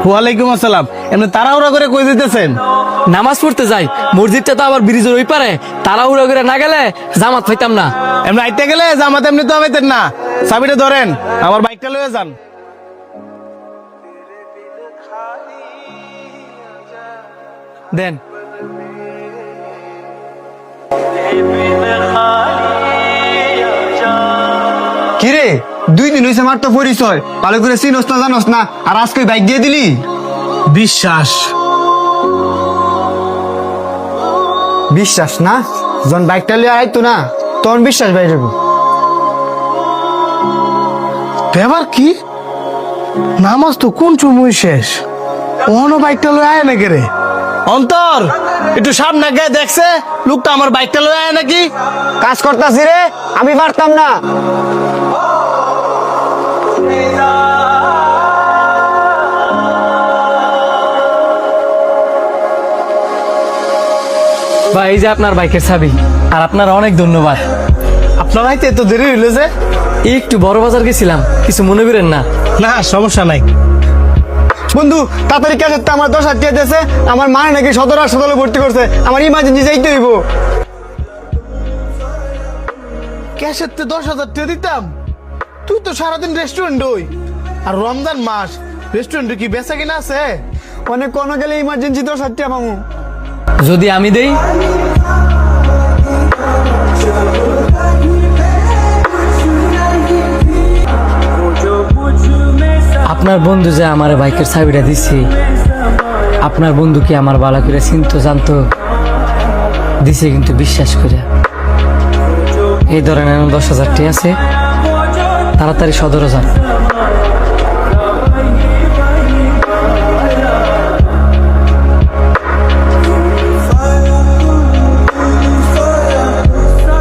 ওয়ালাইকুম আসসালাম। এমনি তাড়াহুড়া করে কই দিতেছেন? নামাজ পড়তে যাই, মসজিদটা তো আবার ব্রিজের ওই পারে, তাড়াহুড়া করে না গেলে জামাত পাইতাম না। এমনি আইতে গেলে জামাত এমনি তো আইতেন না। চাবিটা ধরেন, আমার বাইকটা লয়ে যান। দেন। কিরে 2 দিন হয়েছে মাত্র পরিচয়, ভালো করে চিনস না জানস না, আর আজকে বাইক দিয়ে দিলি। বিশ্বাস বিশ্বাস না, যখন বাইকটা লিয়ে আইতো না তখন বিশ্বাস বাইরে যাবো। ব্যাপার কি? নামাজ তো কোন সময় শেষ, ওনো বাইকটা লয়ে আয় নাকি রে? অন্তর একটু সামনে গিয়ে দেখছে লোকটা আমার বাইকটা লয়ে আয় নাকি। কাজ করতাছি রে, আমি পারতাম না। ভাই এই যে আপনার বাইকের চাবি, আর আপনার অনেক ধন্যবাদ। আপনার আইতে এত দেরি হইলো যে? একটু বড় বাজার গেছিলাম, কিছু মনে করেন না। না সমস্যা নাই। বন্ধু তাড়াতাড়ি কাজ করতে, আমার 10,000 টাকা দিয়েছে, আমার মা নাকি সদর হাসপাতালে ভর্তি করছে, আমার ইমার্জেন্সি যাইতে হইব। ক্যাশের তে 10,000 টাকা দিতাম? তুই তো সারাদিন রেস্টুরেন্ট হই, আর রমজান মাস রেস্টুরেন্টে কি বেচা কিনা আছে? অনেক কোনো গেলে ইমার্জেন্সি 10,000 টাকা পাবো। যদি আমি দেই? আপনার বন্ধু যে আমার বাইকের চাবিটা দিছে, আপনার বন্ধু কি আমার বালা করে চিনতো জানতো? দিছে কিন্তু বিশ্বাস করে। এই ধরনের 10,000 টাকা আছে, তাড়াতাড়ি সদরে যান।